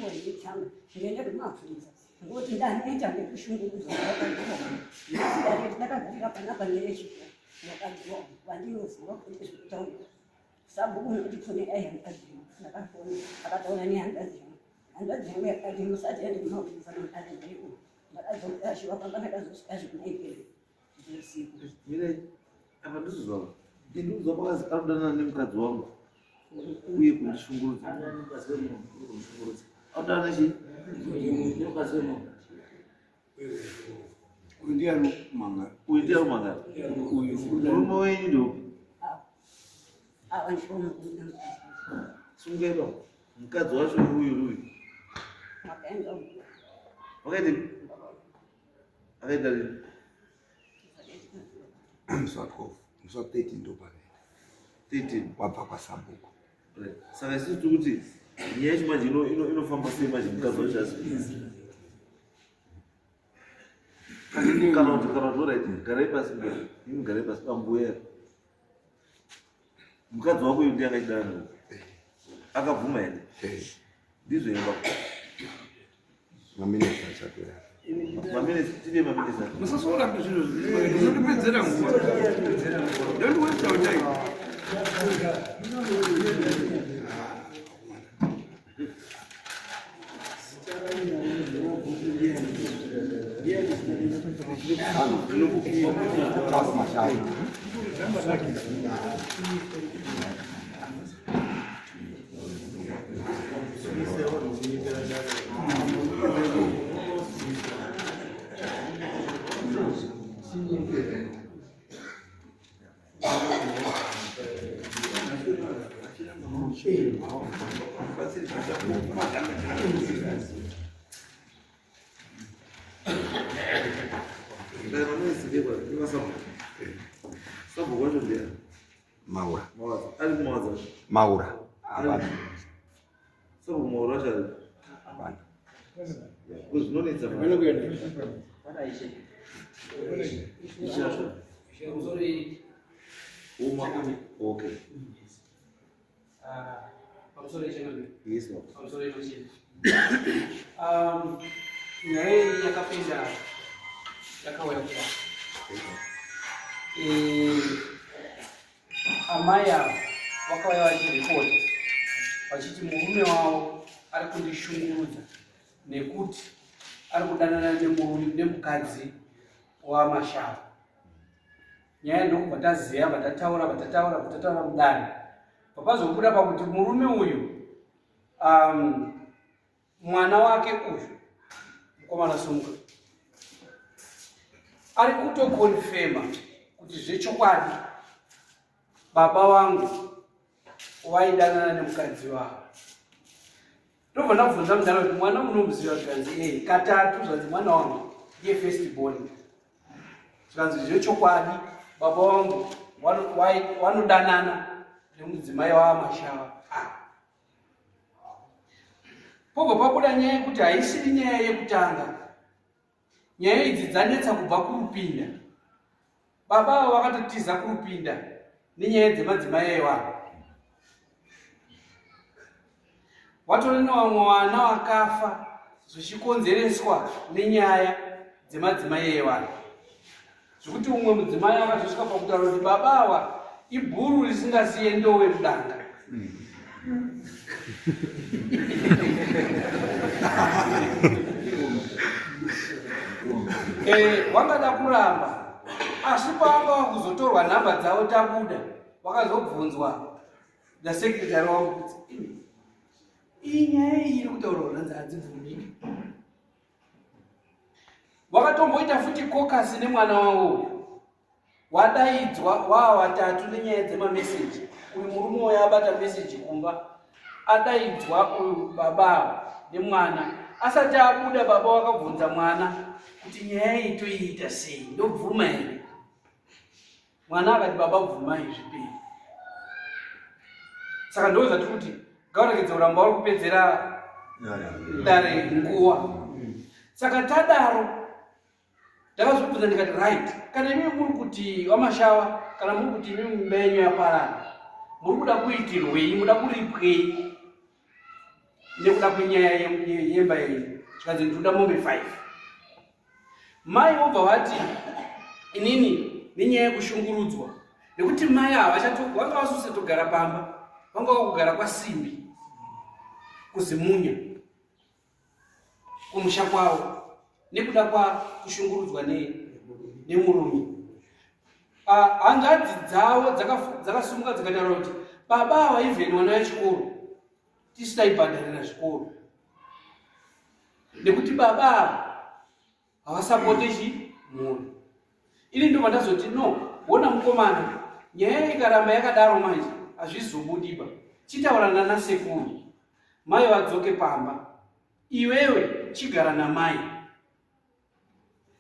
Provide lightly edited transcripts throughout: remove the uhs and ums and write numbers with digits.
yechama ngenda kumabvunza ngokuti ndaneta ngekushungurudza vakaiona ndakagara panapa nerechiko ndakadziwa vandinoziva kuti zvekutaura sabhuku notipfune aihandadziwa ndakafona akataura nehandadziwa handadziwa yakati musati ende kumabvunza mutadzireiko ndakadzokashiwa panga ndakazosvika zvekunaiperi zveusiku mire apa ndizozvavo ndindiudzwa kwakazi anodanana nemukadzi wangu uye kundishungurudza anodanana chii nemukadzi wemunhu uyu ndiani mangara uyu ndiani mangara murume wenyu ndopi ava ndikomuunda sungema mukadzi wacho uyu makaenda wakaita akaita rini musa 13 ndopakaita 13 wabva kwasambuko saka isusu tiri kuti nyaya yacho manje inofamba sei manje mukadzi wacho asi kana kuti oraiti garai pasi imi garai pasi pambuya mukadzi wako uyu ndiye akaidana akabvuma here ndizvo imba maminesi achapera maminesi tibe maminesi musasorambe zvinhu zvinotipedzera nguva don't waste our time Maura. Abana. So Maura shall. Abana. Because no need some. What I say? I'm sorry. Okay. I'm sorry, Chairman. Yes, no. I'm sorry, Chairman. Nyaya yakapinda yakauya kuda. Amaya wakauya vachiripota vachiti murume wavo ari kundishungurudza nekuti ari kudanana nemukadzi waMashava. Nyaya ndokubva taziva vatataura mudare papazobuda pakuti murume uyu mwana wake uyu mukomana Sumuka ari kutokonfema kuti zvechokwadi baba vangu waidanana nemukadzi wavo. Ndobva ndabvunza mudare kuti mwana munomuziva zvikanzi katatu zvanzi mwana wangu ndiye first born. Zvikanzi zvechokwadi baba vangu wanodanana nemudzimai waMashava. Pobva pabuda nyaya yekuti haisiri nyaya yekutanga. Nyaya idzi dzanetsa kubva kurupinda. Baba avo vakatotiza kurupinda nenyaya dzemadzimai aiwavo. Watori nevamwe vana vakafa zvichikonzereswa nenyaya dzemadzimai aiwavo. Zvekuti umwe mudzimai akazosvika pakutaura kuti baba ava ibhuru risingasiye ndowe mudanga. Wangada kuramba asi pavanga vakuzotorwa nhamba dzavo tabuda vakazobvunzwa nasekretari wangu kuti iyi nyaya iyi iri kutaurwa nanzi hadzibvumiki. Wakatomboita futi kokasi nemwana wavo wadaidzwa wava vatatu nenyaya dzemameseji. Uyu murume uyo abata meseji kumba adaidzwa uyu baba nemwana asati abuda. Baba wakabvunza mwana kuti nyaya iyi toiita sei, ndobvuma here? Mwana akati baba bvumai zviperi. Saka ndozvati kuti ngavaregedza kuramba vari kupedzera dare nguva. Saka tadaro ndakazobvunza ndikati right, kana imi muri kuti waMashava kana muri kuti imi mimba yenyu yaparara muri kuda kuitirwei, muda kuripwei? nekuda kwenyaya yemba iyi zvikanzi ndoda mombe 5. Mai vobva vati inini nenyaya yekushungurudzwa nekuti mai ava vanga vasusitogara pamba, vanga vakugara kwasimbi kuzimunya kumusha kwavo nekuda kwakushungurudzwa nemurume. Hanzvadzi dzavo dzakasumuka dzikataura kuti baba ava even vana vechikoro tisitaibhadharira zvikoro nekuti baba ava havasapote mhuri. Ini ndo mandazoti no, wona mukomana nyaya ikaramba yakadaro manje hazvizobudiba. Chitaurana nasekuru, mai vadzoke pamba, iwewe chigara namai,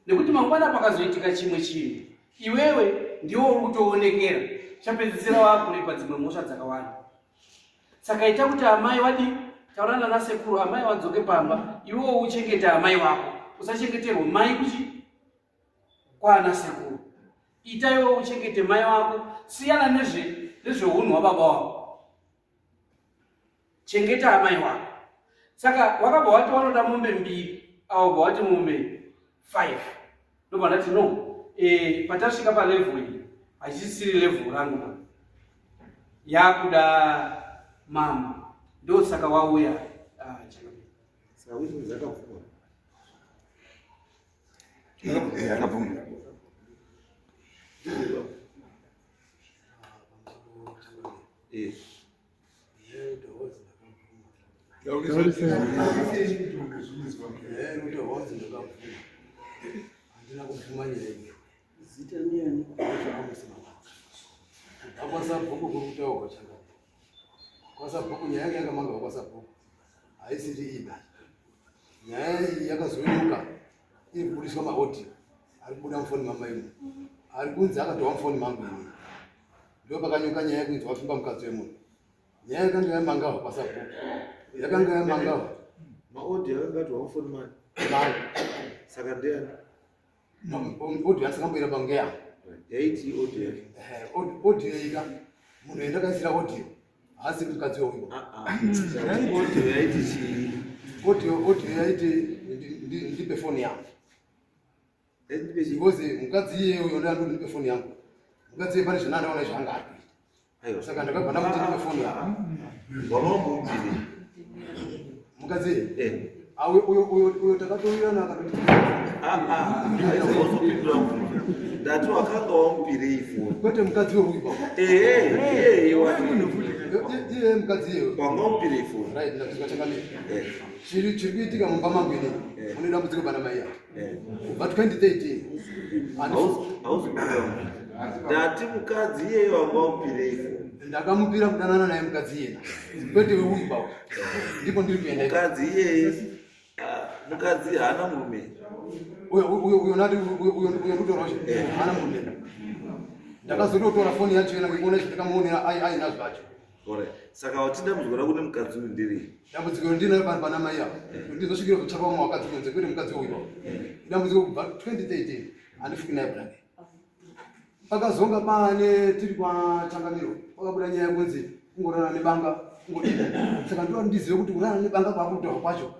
nekuti mangwana pakazoitika chimwe chinhu iwewe ndiwo uri kutoonekera, chapedzisira wakurepa dzimwe mhosva dzakawanda. Saka ita kuti amai vadi taurana nasekuru, amai vadzoke pamba, iwewo uchengeta amai vako, usachengeterwa mai kwana sekuru. Ita iwewo uchengete mai vako, siyana nezveunhu wababa wako, chengeta amai vako. Saka wakabva wati wanoda mombe 2 au bva wati mombe 5, ndobva ndati no, patasvika palevel iyi hachisiri level rangu, yakuda mama, ndo saka wauya kwasabhuku nyaya yake yakamanga kwasabhuku haisiri ida nyaya yakazoinuka iri kubudiswa maaudio ari kubuda mufoni mamaimu ari kunzi akatowa mufoni mangu ini ndo pakanyuka nyaya yekuinzi wapfimba mukadzi wemunhu. Nyaya yakanga yamangawa kwasabhuku yakanga yamangawa maaudio akangatowa mufoni mangu saka ndiani audio asikamboira pangeya yaiti audio audio yaika munhu endakaisira audio haasi mukadzi wemunhu. audio yaiti chii? Audio yaiti ndipe foni yangu because mukadzi iyeyo ndo andipe foni yangu. Mukadzi pane zvanandaona zvaangapi, saka ndakabva ndamuti ndipe foni yangu. Wamambomubviri mukadzi uyo takatoirana akatoti aizozopindura ndati wakanga wamubvirei foni kwete mukadzi weuipa iye mukadzi iyeyo wanga wamubvirei foni right. Ndakuzwa changamira chiri kuitika mumba mangu ini mune dambudziko pana mai yake but 2013 hauzopinda ndati mukadzi iyeyo wanga wamubvirei foni ndakamupira kudanana naye mukadzi iyena kwete weuipa ndipo ndiri kuenda mukadzi iyeye mukadzi haana murume uyo nati uyo ndotoracho haana murume. Ndakazototora foni yacho yena ngikuona chitakamuonera ainazvo acho. Saka watida muzvora kune mukadzi uyu ndiri dambudziko ndinayo pana mai yako ndizosvikira kutsvaka vamwe wakadzi kunze kwete mukadzi weuipa. Dambudziko kubva 2013 handifuki naye kudai. Pakazonga pane tiri kwaChangamiro pakabuda nyaya yekunzi kungorana nebanga kungodini. Saka ndo ndizive kuti kurana nebanga kwakutorwa kwacho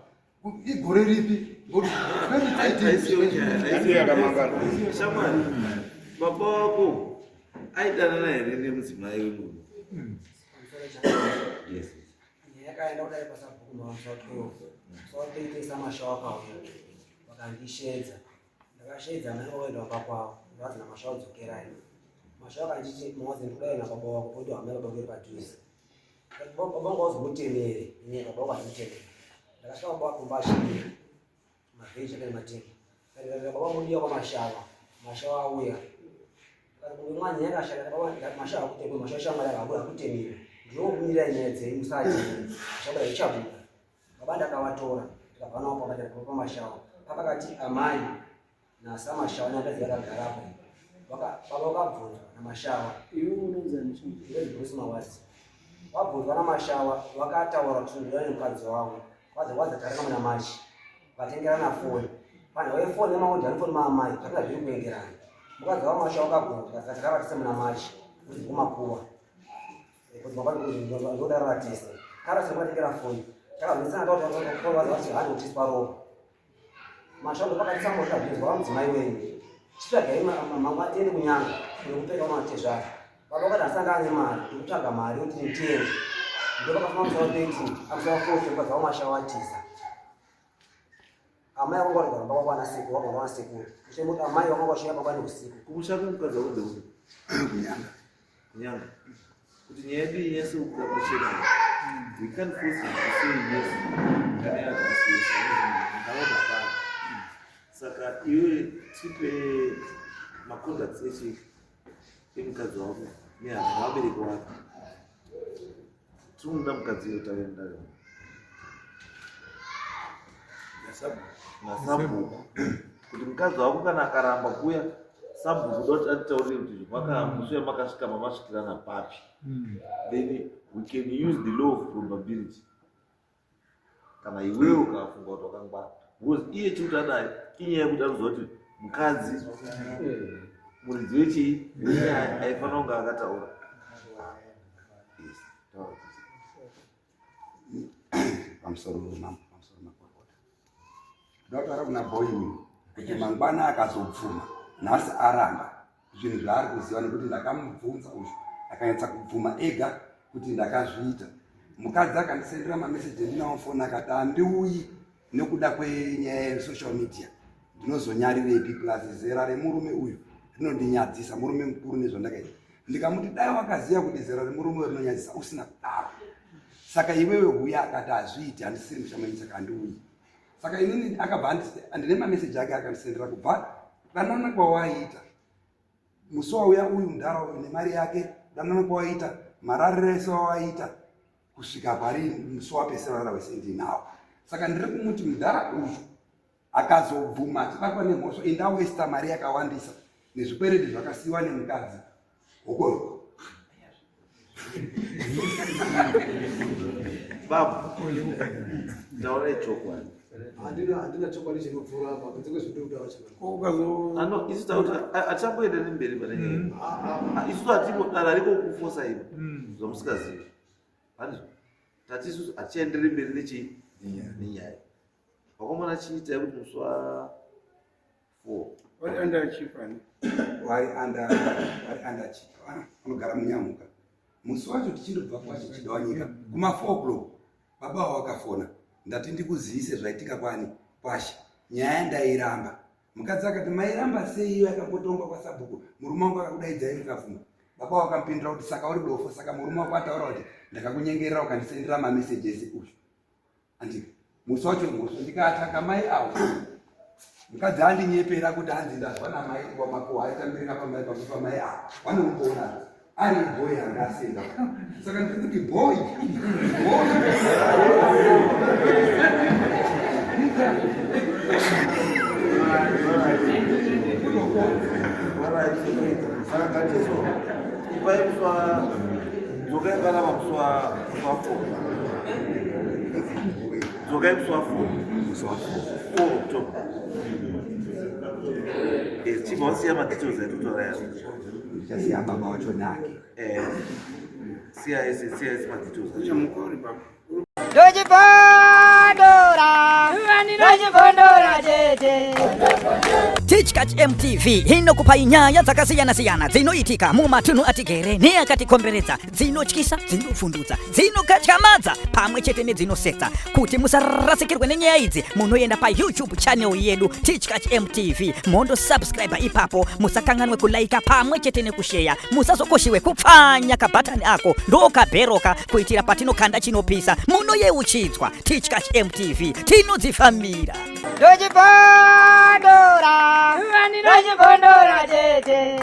igore ripi ngoti 2013 shamwari baba wako aidanana here nemudzimai wemunhu? Yes. Yakaenda kudai pasabhuku mazuva 12 sotoitesa mashawa pauya vakandishedza, ndakashedza naoenda waka kwavo ndazina mashawa dzokerai mashawa kandichi mwazi ndikudai nababa wako kuti hamera baba uri padhuze baba vangu wazomutemere ine baba wako azimutemere. Ndakasvika baba wako mbashimira mavheji akani matema baba mudiwa kwamashawa auya mwana yakashaka baba mashawa akutemere mashawa shamwari akabuda akutemere ndinokumira nyaya dzenyu musati zvabada ichabuda baba ndakavatora ndikabva navo pamashawa pakati amai nasamashawa neakadzi vakagarapo baba vakabvunzwa namashawa iwezibrusmawadzi vabvunzwa namashawa vakataura kuti ndidana nemukadzi wavo vadzatarirana muna machi vatengerana foni pane waifoni nemaudhi anifoni maamai zvakanga zviri kuengerana mukadzi wamashawa vakabvunzwa dzakaratise muna machi kuti kumakuva kuti baba ndodarara tese kara sematengera foni chakamisa kwa wazati hali utiswaro mashamba paka tsambo tabizwa mdzimai wenyu chitsvaga mama tiende kunyanga nekupeka matezva baba kada asangane mari ndikutsvaga mari kuti nditenge ndopakafuma musawa 13 amusawa 40 kwadzao mashawatisa amai vakangwari kuramba kwakwana siku vakangwana siku uchemuti amai vakangwashiya pangwani usiku kumushaka mukadzi wako ndeuti kunyanga kuti nyaya yedu yese ukapacheka we can't force him to say yes kana yakasiisa ndakaona pana saka iwe tipe macontacts eshe emukadzi wako nevabereki vako tinoda mukadzi iyo taenda nasabhuku kuti mukadzi wako kana akaramba kuya sabhuku doti atitaurire kuti muswe makasvika mamasvikirana papi then we can use the law of probability kana iwewe ukafunga kuti wakangwana because iye chikuti adai inyaya yekuti anoziva kuti mukadzi muridzi wechii aifanira kunge akataura pamusoro makorokota ndataura kuna boyi uyu kuti mangwana akazopfuma nhasi aramba zvinhu zvaari kuziva nekuti ndakamubvunza uyu akanyatsa kubvuma ega kuti ndakazviita. Mukadzi akandisendera mameseji endinawo foni akati handiuyi nekuda kwenyaya yesocial media ndinozonyarirepi plus zera remurume uyu rinondinyadzisa, murume mukuru nezvandakaita. Ndikamuti dai wakaziva kuti zera remurume rinonyadzisa usina kudaro, saka iwewe huya akati hazviiti handisiri mushamani saka handiuyi. Saka inini akabva andine mameseji ake akandisendera kubva danana kwawaita musi wauya uyu mundaraunda nemari yake, danana kwawaita marariro ese wawaita kusvika pari musi wapesera rara wese ndinawo. Saka ndiri kumuti mudhara uyu akazobvuma achibatwa nemhosva endawesta mari yakawandisa nezvikwereti zvakasiyiwa nemukadzi hoko babu ndaona chokwadi handina chokwadi chinopfuura apa kunze kwezvindiri kutaura ano isu tauti achamboenda nemberi pane isu atibodara riko kufosa ivo zvamusikazivi hanizvo tati isusu achiendere mberi nechii nenyaya wakomana chiita yekuti musi wa 4 vari andachipani wari andachipana anogara munyamuka. Musi wacho tichiribva kwacho chidawanyika kuma 4 o'clock baba wakafona ndati ndikuzivise zvaitika kwani kwasha nyaya ndairamba. Mukadzi akati mairamba sei iyo yakambotongwa kwasabhuku, murume wangu akakudaidzai mukafuma. Baba wakampindura kuti saka uri dofo, saka murume wako ataura kuti ndakakunyengerera ukandisendera mameseji ese uyu. Andika musi wacho ngosvo ndikaataka mai avo, mukadzi andinyepera kuti hanzi ndazwa namai wamakuhwa aitambirika pamai pamai avo vanomuona ari boyi angasenda. Saka ndiri kuti boyi chibva madetails atutora ndichasiya baba wacho nake siya ese madetails uchamukori baba Dojipondora tete Teachcatch MTV inokupa nyaya dzakasiyana-siyana dzinoitika mumatunhu atigere neakatikomberedza, dzinotyisa, dzinofundutsa, dzinokatyamadza pamwe chete nedzinosetsa. Kuti musarasikirwe nenyaya idzi munoenda pa YouTube channel yedu Teachcatch MTV mondo subscribe ipapo, musakanganwe kulaika pamwe chete nekushare, musazokoshiwe kupfanya kabhatani ako ndokabheroka kuitira patinokanda chinopisa munoyeuchidzwa. Teachcatch MTV tinodzifambira. Dojipondora tete